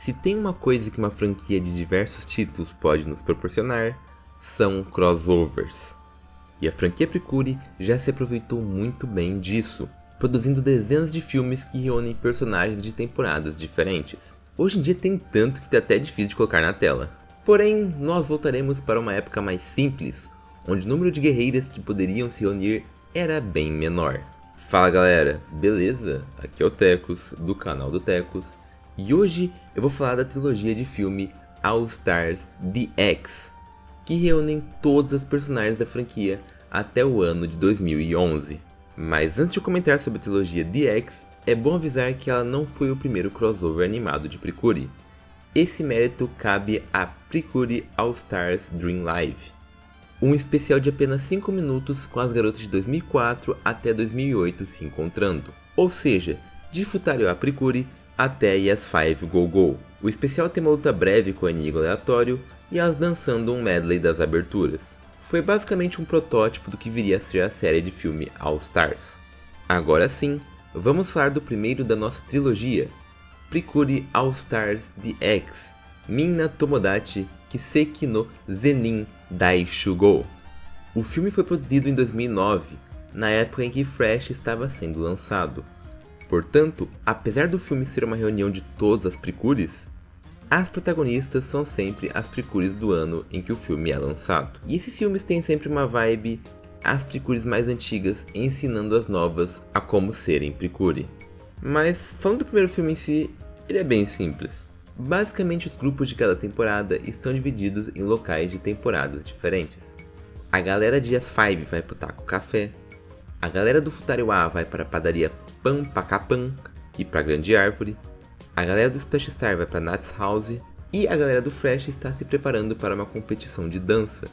Se tem uma coisa que uma franquia de diversos títulos pode nos proporcionar, são crossovers. E a franquia Precure já se aproveitou muito bem disso, produzindo dezenas de filmes que reúnem personagens de temporadas diferentes. Hoje em dia tem tanto que tá até difícil de colocar na tela. Porém, nós voltaremos para uma época mais simples, onde o número de guerreiras que poderiam se reunir era bem menor. Fala galera, beleza? Aqui é o Tecos, do canal do Tecos, e hoje eu vou falar da trilogia de filme All Stars DX, que reúnem todos os personagens da franquia até o ano de 2011. Mas antes de comentar sobre a trilogia DX, é bom avisar que ela não foi o primeiro crossover animado de Precure. Esse mérito cabe a Precure All Stars Dream Live, um especial de apenas 5 minutos com as garotas de 2004 até 2008 se encontrando. Ou seja, de Futari a Precure até Yes 5 Go Go. O especial tem uma luta breve com inimigo aleatório e elas dançando um medley das aberturas. Foi basicamente um protótipo do que viria a ser a série de filme All Stars. Agora sim, vamos falar do primeiro da nossa trilogia, Precure All Stars DX, Minna Tomodachi Kiseki no Zenin Daishugo. O filme foi produzido em 2009, na época em que Fresh estava sendo lançado. Portanto, apesar do filme ser uma reunião de todas as Precures, as protagonistas são sempre as Precures do ano em que o filme é lançado. E esses filmes têm sempre uma vibe as Precures mais antigas ensinando as novas a como serem Precure. Mas falando do primeiro filme em si, ele é bem simples. Basicamente os grupos de cada temporada estão divididos em locais de temporadas diferentes. A galera de Yes 5 vai pro Taco Café, a galera do Futariwa vai para a padaria Pan Pacapan e pra Grande Árvore, a galera do Splash Star vai pra Nats House e a galera do Fresh está se preparando para uma competição de dança,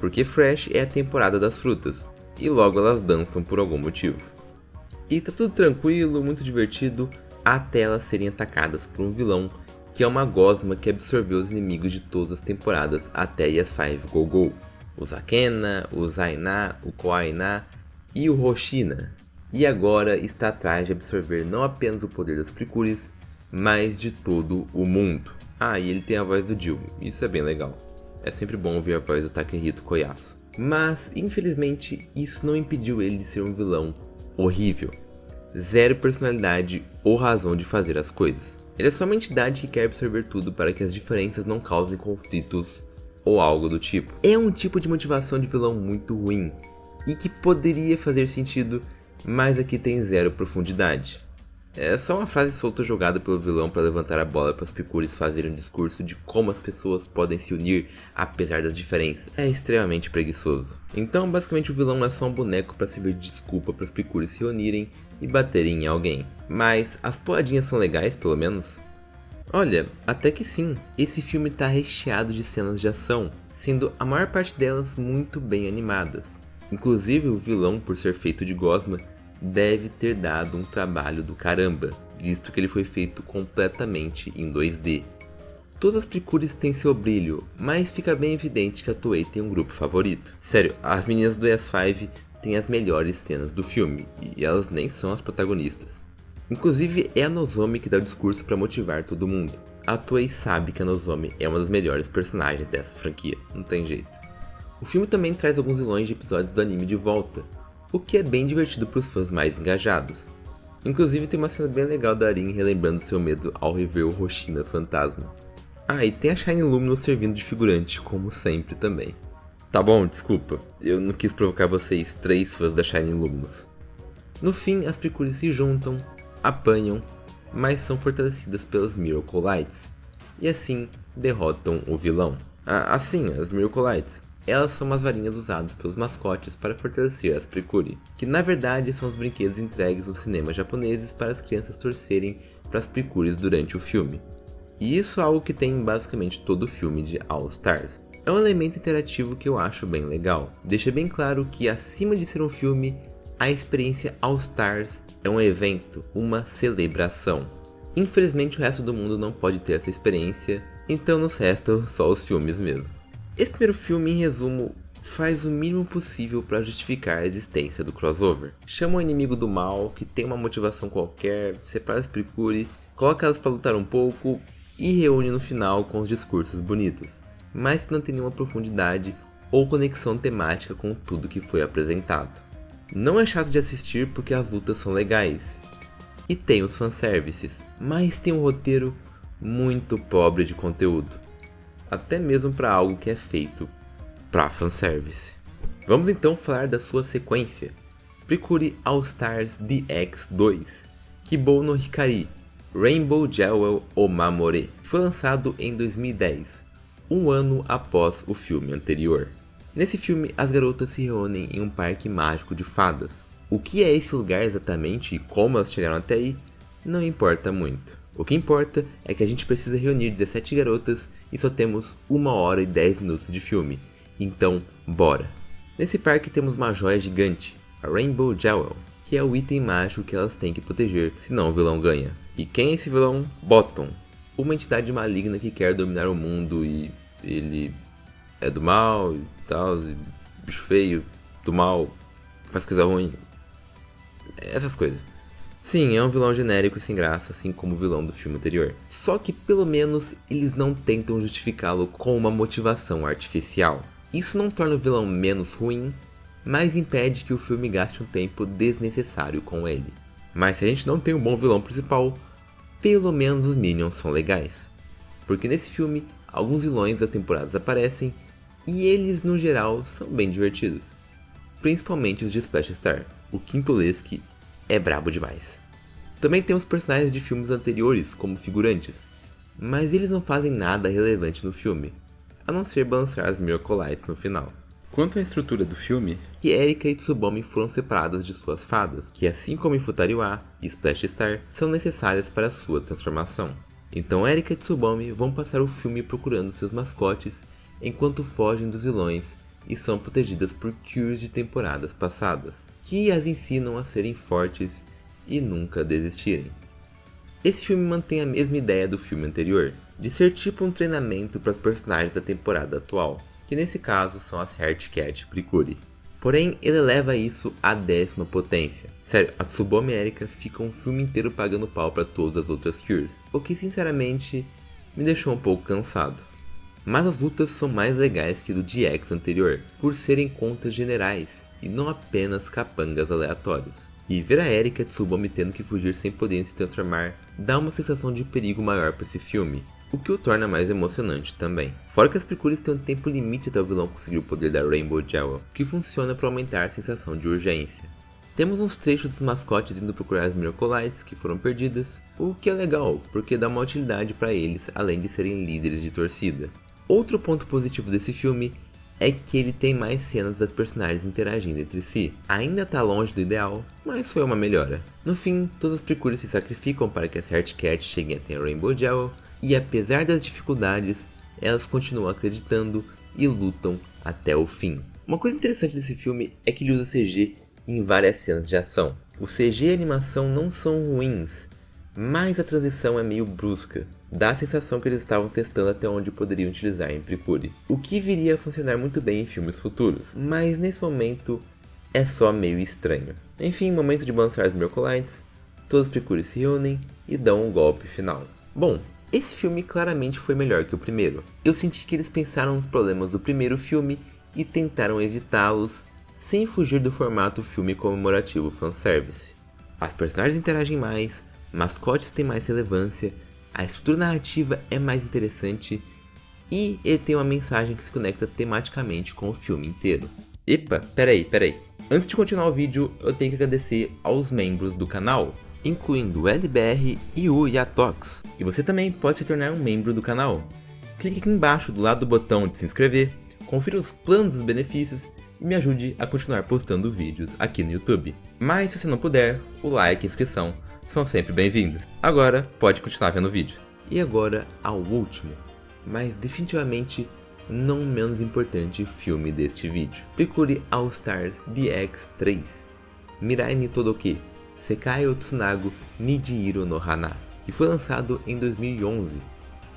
porque Fresh é a temporada das frutas e logo elas dançam por algum motivo. E tá tudo tranquilo, muito divertido, até elas serem atacadas por um vilão que é uma gosma que absorveu os inimigos de todas as temporadas até Yes 5 Go Go. O Zakena, o Zaina, o Koaina e o Hoshina. E agora está atrás de absorver não apenas o poder das Precures, mas de todo o mundo. Ah, e ele tem a voz do Jill, isso é bem legal. É sempre bom ouvir a voz do Takehito Koyasu. Mas, infelizmente, isso não impediu ele de ser um vilão horrível. Zero personalidade ou razão de fazer as coisas. Ele é só uma entidade que quer absorver tudo para que as diferenças não causem conflitos ou algo do tipo. É um tipo de motivação de vilão muito ruim e que poderia fazer sentido, mas aqui tem zero profundidade. É só uma frase solta jogada pelo vilão para levantar a bola para as Precures fazerem um discurso de como as pessoas podem se unir apesar das diferenças. É extremamente preguiçoso. Então basicamente o vilão é só um boneco para servir de desculpa para as Precures se unirem e baterem em alguém. Mas as porradinhas são legais pelo menos? Olha, até que sim. Esse filme tá recheado de cenas de ação, sendo a maior parte delas muito bem animadas. Inclusive o vilão, por ser feito de gosma, deve ter dado um trabalho do caramba, visto que ele foi feito completamente em 2D. Todas as Precures têm seu brilho, mas fica bem evidente que a Toei tem um grupo favorito. Sério, as meninas do Yes 5 têm as melhores cenas do filme, e elas nem são as protagonistas. Inclusive é a Nozomi que dá o discurso para motivar todo mundo. A Toei sabe que a Nozomi é uma das melhores personagens dessa franquia, não tem jeito. O filme também traz alguns vilões de episódios do anime de volta, o que é bem divertido para os fãs mais engajados. Inclusive tem uma cena bem legal da Arin relembrando seu medo ao rever o Hoshina fantasma. Ah, e tem a Shiny Luminous servindo de figurante, como sempre também. Tá bom, desculpa, eu não quis provocar vocês 3 fãs da Shiny Luminous. No fim, as Precures se juntam, apanham, mas são fortalecidas pelas Miracle Lights, e assim derrotam o vilão. Assim, as Miracle Lights. Elas são umas varinhas usadas pelos mascotes para fortalecer as Precure, que na verdade são os brinquedos entregues nos cinemas japoneses para as crianças torcerem para as Precures durante o filme. E isso é algo que tem em basicamente todo o filme de All Stars. É um elemento interativo que eu acho bem legal. Deixa bem claro que acima de ser um filme, a experiência All Stars é um evento, uma celebração. Infelizmente o resto do mundo não pode ter essa experiência, então nos restam só os filmes mesmo. Esse primeiro filme, em resumo, faz o mínimo possível para justificar a existência do crossover. Chama um inimigo do mal, que tem uma motivação qualquer, separa as Precure, coloca elas para lutar um pouco e reúne no final com os discursos bonitos, mas que não tem nenhuma profundidade ou conexão temática com tudo que foi apresentado. Não é chato de assistir porque as lutas são legais, e tem os fanservices, mas tem um roteiro muito pobre de conteúdo, até mesmo para algo que é feito para fanservice. Vamos então falar da sua sequência, Precure All Stars DX2, Kibou no Hikari, Rainbow Jewel Omamore. Foi lançado em 2010, um ano após o filme anterior. Nesse filme, as garotas se reúnem em um parque mágico de fadas. O que é esse lugar exatamente e como elas chegaram até aí, não importa muito. O que importa é que a gente precisa reunir 17 garotas e só temos 1 hora e 10 minutos de filme. Então, bora! Nesse parque temos uma joia gigante, a Rainbow Jewel, que é o item mágico que elas têm que proteger, senão o vilão ganha. E quem é esse vilão? Bottom, uma entidade maligna que quer dominar o mundo e ele é do mal e tal, e bicho feio, do mal, faz coisa ruim, essas coisas. Sim, é um vilão genérico e sem graça, assim como o vilão do filme anterior. Só que pelo menos eles não tentam justificá-lo com uma motivação artificial. Isso não torna o vilão menos ruim, mas impede que o filme gaste um tempo desnecessário com ele. Mas se a gente não tem um bom vilão principal, pelo menos os Minions são legais. Porque nesse filme, alguns vilões das temporadas aparecem e eles no geral são bem divertidos. Principalmente os de Splash Star, o Quintolesque é brabo demais. Também temos personagens de filmes anteriores como figurantes, mas eles não fazem nada relevante no filme, a não ser balançar as Miracle Lights no final. Quanto à estrutura do filme, que Erika e Tsubomi foram separadas de suas fadas, que assim como em Futariwa e Splash Star, são necessárias para sua transformação. Então Erika e Tsubomi vão passar o filme procurando seus mascotes, enquanto fogem dos vilões e são protegidas por Cures de temporadas passadas, que as ensinam a serem fortes e nunca desistirem. Esse filme mantém a mesma ideia do filme anterior, de ser tipo um treinamento para os personagens da temporada atual, que nesse caso são as Heart Cat e Precure. Porém, ele leva isso à 10ª potência. Sério, a Tsubomi e Erika ficam o filme inteiro pagando pau para todas as outras Cures, o que sinceramente me deixou um pouco cansado. Mas as lutas são mais legais que do DX anterior, por serem contas generais e não apenas capangas aleatórios. E ver a Erika e a Tsubomi tendo que fugir sem poder se transformar dá uma sensação de perigo maior para esse filme, o que o torna mais emocionante também. Fora que as Precures têm um tempo limite até o vilão conseguir o poder da Rainbow Jewel, que funciona para aumentar a sensação de urgência. Temos uns trechos dos mascotes indo procurar as Miracle Lights que foram perdidas, o que é legal, porque dá uma utilidade para eles além de serem líderes de torcida. Outro ponto positivo desse filme é que ele tem mais cenas das personagens interagindo entre si. Ainda tá longe do ideal, mas foi uma melhora. No fim, todas as Precures se sacrificam para que as Heart Cat cheguem até a Rainbow Jewel, e apesar das dificuldades, elas continuam acreditando e lutam até o fim. Uma coisa interessante desse filme é que ele usa CG em várias cenas de ação. O CG e a animação não são ruins, mas a transição é meio brusca. Dá a sensação que eles estavam testando até onde poderiam utilizar em Precure, o que viria a funcionar muito bem em filmes futuros, mas nesse momento é só meio estranho. Enfim, momento de balançar as Miracle Lights, todas as Precures se reúnem e dão um golpe final. Bom, esse filme claramente foi melhor que o primeiro. Eu senti que eles pensaram nos problemas do primeiro filme e tentaram evitá-los sem fugir do formato filme comemorativo fanservice. As personagens interagem mais, mascotes têm mais relevância, a estrutura narrativa é mais interessante e ele tem uma mensagem que se conecta tematicamente com o filme inteiro. Epa, peraí. Antes de continuar o vídeo, eu tenho que agradecer aos membros do canal, incluindo o LBR e o Yatox. E você também pode se tornar um membro do canal. Clique aqui embaixo do lado do botão de se inscrever, confira os planos e os benefícios e me ajude a continuar postando vídeos aqui no YouTube. Mas se você não puder, o like e a inscrição são sempre bem-vindos. Agora pode continuar vendo o vídeo. E agora ao último, mas definitivamente não menos importante filme deste vídeo. Precure All Stars DX3 Mirai ni Todoke Sekai o Tsunagu Nijihiro no Hana, que foi lançado em 2011,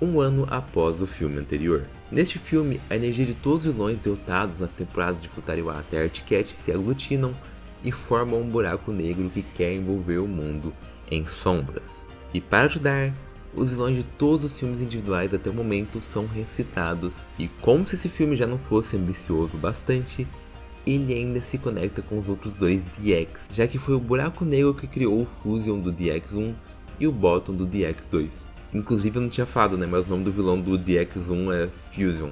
um ano após o filme anterior. Neste filme, a energia de todos os vilões derrotados nas temporadas de Futariwa até Heart Cat se aglutinam e formam um buraco negro que quer envolver o mundo em sombras. E para ajudar, os vilões de todos os filmes individuais até o momento são ressuscitados, e como se esse filme já não fosse ambicioso bastante, ele ainda se conecta com os outros dois DX, já que foi o buraco negro que criou o Fusion do DX1 e o Bottom do DX2. Inclusive eu não tinha falado, né, mas o nome do vilão do DX1 é Fusion.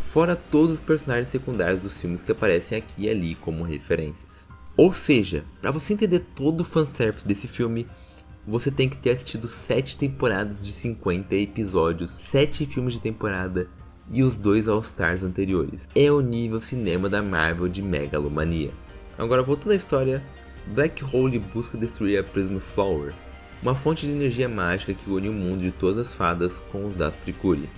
Fora todos os personagens secundários dos filmes que aparecem aqui e ali como referências. Ou seja, para você entender todo o fanservice desse filme, você tem que ter assistido 7 temporadas de 50 episódios, 7 filmes de temporada e os 2 All-Stars anteriores. É o nível cinema da Marvel de megalomania. Agora voltando à história, Black Hole busca destruir a Prism Flower, uma fonte de energia mágica que une o mundo de todas as fadas com os das Precure.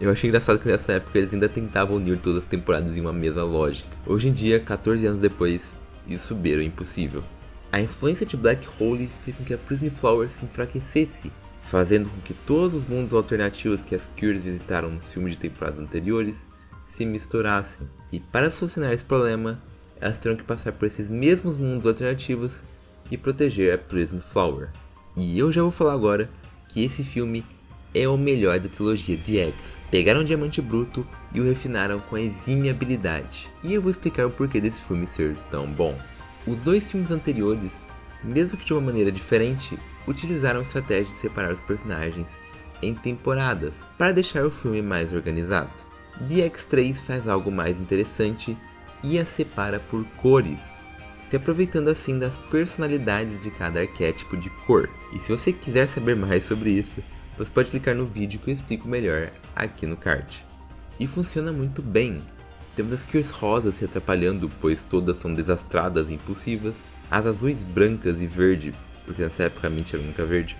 Eu achei engraçado que nessa época eles ainda tentavam unir todas as temporadas em uma mesma lógica. Hoje em dia, 14 anos depois, isso beira o impossível. A influência de Black Hole fez com que a Prism Flower se enfraquecesse, fazendo com que todos os mundos alternativos que as Cures visitaram nos filmes de temporadas anteriores se misturassem. E para solucionar esse problema, elas terão que passar por esses mesmos mundos alternativos e proteger a Prism Flower. E eu já vou falar agora que esse filme é o melhor da trilogia DX. Pegaram o Diamante Bruto e o refinaram com exímia habilidade. E eu vou explicar o porquê desse filme ser tão bom. Os dois filmes anteriores, mesmo que de uma maneira diferente, utilizaram a estratégia de separar os personagens em temporadas para deixar o filme mais organizado. DX3 faz algo mais interessante e a separa por cores, se aproveitando assim das personalidades de cada arquétipo de cor. E se você quiser saber mais sobre isso, você pode clicar no vídeo que eu explico melhor aqui no card. E funciona muito bem. Temos as Cures rosas se atrapalhando, pois todas são desastradas e impulsivas. As azuis, brancas e verde, porque nessa época a Mint era nunca verde.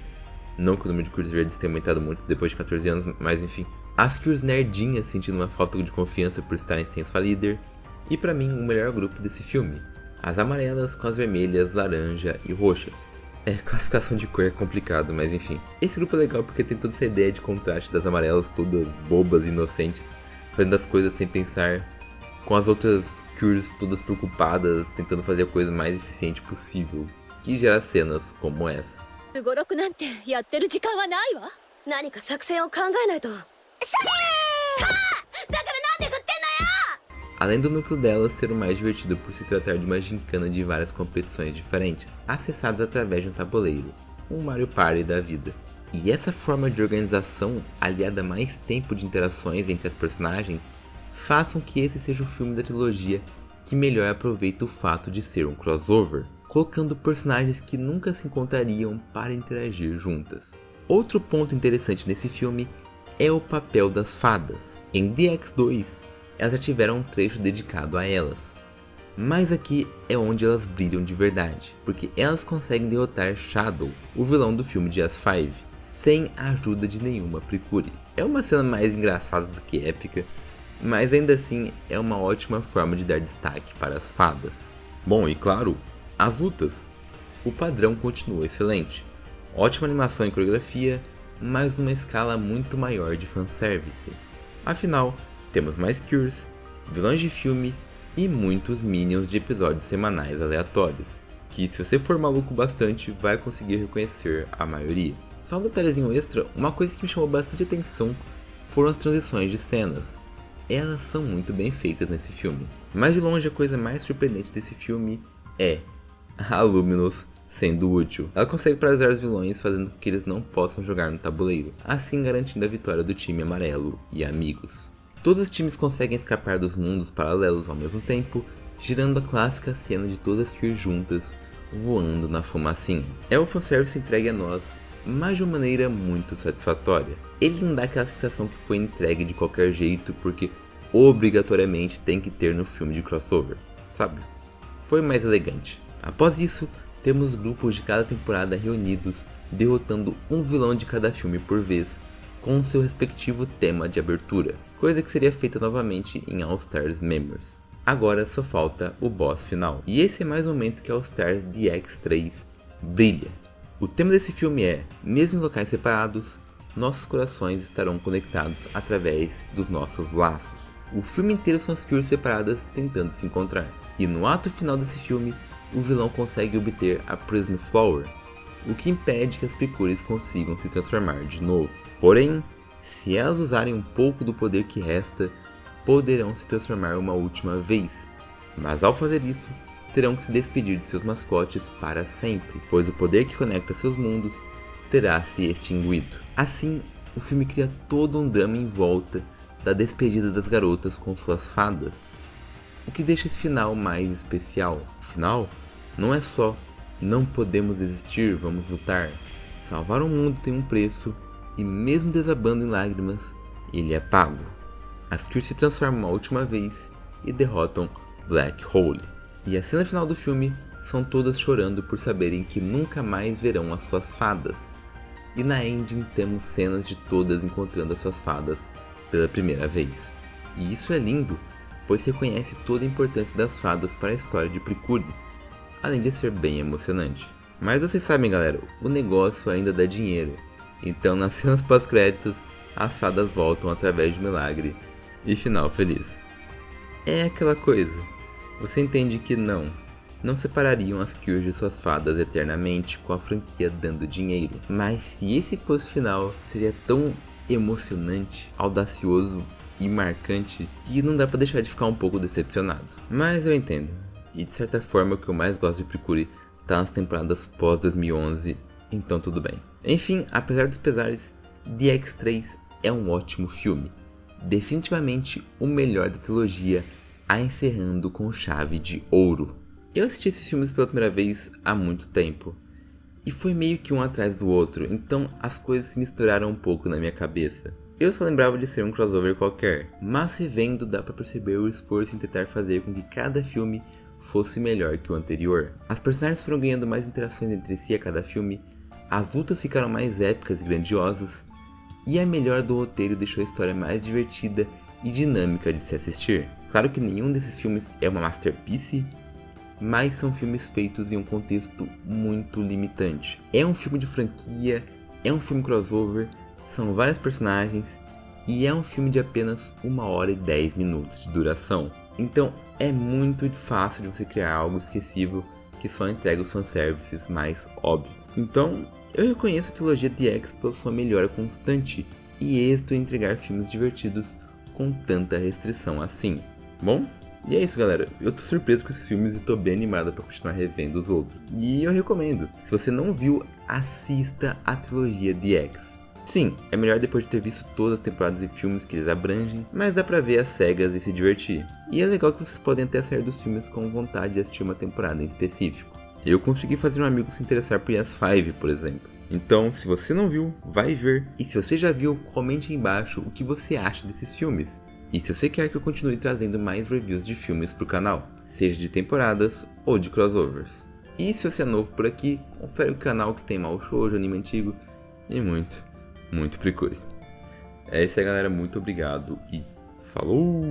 Não que o número de Cures verdes tenha aumentado muito depois de 14 anos, mas enfim. As Cures nerdinhas sentindo uma falta de confiança por estarem sem sua líder. E pra mim, o melhor grupo desse filme. As amarelas com as vermelhas, laranja e roxas. Classificação de cor é complicado, mas enfim. Esse grupo é legal porque tem toda essa ideia de contraste das amarelas todas bobas e inocentes, fazendo as coisas sem pensar, com as outras Cures todas preocupadas, tentando fazer a coisa mais eficiente possível, que gera cenas como essa. Além do núcleo delas ser o mais divertido por se tratar de uma gincana de várias competições diferentes, acessadas através de um tabuleiro, um Mario Party da vida. E essa forma de organização, aliada a mais tempo de interações entre as personagens, façam que esse seja o filme da trilogia que melhor aproveita o fato de ser um crossover, colocando personagens que nunca se encontrariam para interagir juntas. Outro ponto interessante nesse filme é o papel das fadas. Em DX2, elas já tiveram um trecho dedicado a elas, mas aqui é onde elas brilham de verdade, porque elas conseguem derrotar Shadow, o vilão do filme de As 5, sem a ajuda de nenhuma Precure. É uma cena mais engraçada do que épica, mas ainda assim é uma ótima forma de dar destaque para as fadas. Bom, e claro, as lutas. O padrão continua excelente, ótima animação e coreografia, mas numa escala muito maior de fanservice. Afinal, temos mais Cures, vilões de filme e muitos minions de episódios semanais aleatórios, que se você for maluco bastante, vai conseguir reconhecer a maioria. Só um detalhezinho extra, uma coisa que me chamou bastante atenção foram as transições de cenas. Elas são muito bem feitas nesse filme. Mas de longe a coisa mais surpreendente desse filme é a Luminous sendo útil. Ela consegue paralisar os vilões fazendo com que eles não possam jogar no tabuleiro, assim garantindo a vitória do time amarelo e amigos. Todos os times conseguem escapar dos mundos paralelos ao mesmo tempo, girando a clássica cena de todas as Cures juntas, voando na fumacinha. É o fanservice entregue a nós, mas de uma maneira muito satisfatória. Ele não dá aquela sensação que foi entregue de qualquer jeito, porque obrigatoriamente tem que ter no filme de crossover, sabe? Foi mais elegante. Após isso, temos grupos de cada temporada reunidos, derrotando um vilão de cada filme por vez, com seu respectivo tema de abertura, coisa que seria feita novamente em All Stars Members. Agora só falta o boss final, e esse é mais um momento que All Stars DX3 brilha. O tema desse filme é, mesmo em locais separados, nossos corações estarão conectados através dos nossos laços. O filme inteiro são as Cures separadas tentando se encontrar, e no ato final desse filme, o vilão consegue obter a Prism Flower, o que impede que as Precures consigam se transformar de novo. Porém, se elas usarem um pouco do poder que resta, poderão se transformar uma última vez, mas ao fazer isso, terão que se despedir de seus mascotes para sempre, pois o poder que conecta seus mundos terá se extinguido. Assim, o filme cria todo um drama em volta da despedida das garotas com suas fadas, o que deixa esse final mais especial. O final não é só "não podemos existir, vamos lutar". Salvar o mundo tem um preço, e mesmo desabando em lágrimas, ele é pago. As Kree se transformam uma última vez e derrotam Black Hole. E a cena final do filme são todas chorando por saberem que nunca mais verão as suas fadas. E na ending temos cenas de todas encontrando as suas fadas pela primeira vez. E isso é lindo, pois reconhece toda a importância das fadas para a história de Precure, além de ser bem emocionante. Mas vocês sabem, galera, o negócio ainda dá dinheiro. Então nas cenas pós-créditos, as fadas voltam através de milagre e final feliz. É aquela coisa, você entende que não separariam as Cures de suas fadas eternamente com a franquia dando dinheiro. Mas se esse fosse o final, seria tão emocionante, audacioso e marcante que não dá pra deixar de ficar um pouco decepcionado. Mas eu entendo, e de certa forma o que eu mais gosto de Precure tá nas temporadas pós 2011, então tudo bem. Enfim, apesar dos pesares, The X3 é um ótimo filme, definitivamente o melhor da trilogia, a encerrando com chave de ouro. Eu assisti esses filmes pela primeira vez há muito tempo, e foi meio que um atrás do outro, então as coisas se misturaram um pouco na minha cabeça. Eu só lembrava de ser um crossover qualquer, mas revendo dá pra perceber o esforço em tentar fazer com que cada filme fosse melhor que o anterior. As personagens foram ganhando mais interações entre si a cada filme, as lutas ficaram mais épicas e grandiosas, e a melhora do roteiro deixou a história mais divertida e dinâmica de se assistir. Claro que nenhum desses filmes é uma masterpiece, mas são filmes feitos em um contexto muito limitante. É um filme de franquia, é um filme crossover, são vários personagens e é um filme de apenas 1 hora e 10 minutos de duração. Então é muito fácil de você criar algo esquecível que só entrega os fanservices mais óbvios. Então eu reconheço a trilogia The X pela sua melhora constante e êxito em entregar filmes divertidos com tanta restrição assim. Bom, e é isso, galera. Eu tô surpreso com esses filmes e tô bem animado pra continuar revendo os outros. E eu recomendo. Se você não viu, assista a trilogia The X. Sim, é melhor depois de ter visto todas as temporadas e filmes que eles abrangem, mas dá pra ver as cegas e se divertir. E é legal que vocês podem até sair dos filmes com vontade de assistir uma temporada em específico. Eu consegui fazer um amigo se interessar por Yes 5, por exemplo. Então, se você não viu, vai ver. E se você já viu, comente aí embaixo o que você acha desses filmes. E se você quer que eu continue trazendo mais reviews de filmes pro canal, seja de temporadas ou de crossovers. E se você é novo por aqui, confere o canal que tem mal shoujo, anime antigo e muito Precure. É isso aí, galera, muito obrigado e falou!